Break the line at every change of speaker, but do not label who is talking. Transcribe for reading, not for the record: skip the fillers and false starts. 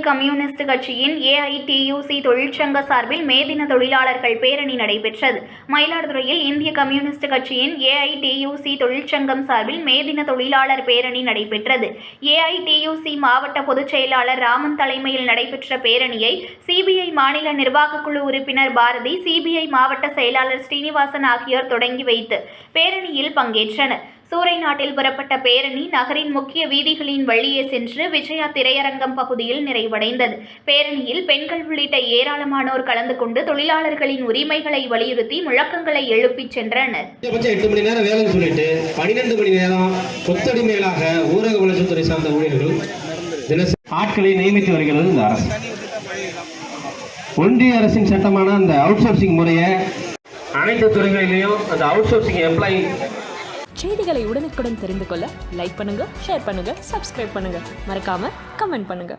Communist கட்சியின் AITUC தொழிற்சங்க சார்பில் மே தின தொழிலாளர்கள் பேரணி நடைபெற்றது. மயிலாடுதுறையில் இந்திய கம்யூனிஸ்ட் கட்சியின் ஏஐடியூசி தொழிற்சங்கம் சார்பில் மே தின தொழிலாளர் பேரணி நடைபெற்றது. ஏஐடியூசி மாவட்ட பொதுச் செயலாளர் ராமன் தலைமையில் நடைபெற்ற பேரணியை சிபிஐ மாநில நிர்வாகக்குழு உறுப்பினர் பாரதி, சிபிஐ மாவட்ட செயலாளர் ஸ்ரீனிவாசன் ஆகியோர் தொடங்கி வைத்து பேரணியில் பங்கேற்றனர். சூறைநாட்டில் புறப்பட்ட பேரணி நகரின் முக்கிய வீதிகளின் வழியே சென்று விஜயா திரையரங்கம் பகுதியில் நிறைவடைந்தது. பேரணியில் பெண்கள் உள்ளிட்ட ஏராளமானோர் கலந்து கொண்டு தொழிலாளர்களின் உரிமைகளை வலியுறுத்தி முழக்கங்களை எழுப்பிச் சென்றனர்.
8 மணி நேரம் வேலை சொல்லிட்டு 12 மணி நேரம் கொத்தடிமைகளாக ஊரக வளர்ச்சித்துறை சார்ந்த ஊழியர்கள் தினசரி ஆட்களை நியமித்து வருகிறது இந்த அரசு. ஒன்றிய அரசின் சட்டமான அந்த அவுட் சோர்சிங் முறையை அனைத்து துறைகளிலையும் அந்த அவுட் சோர்சிங் எம்ப்ளாயி
செய்திகளை உடனுக்குடன் தெரிந்து கொள்ள லைக் பண்ணுங்க, ஷேர் பண்ணுங்க, சப்ஸ்கிரைப் பண்ணுங்க, மறக்காம கமெண்ட் பண்ணுங்க.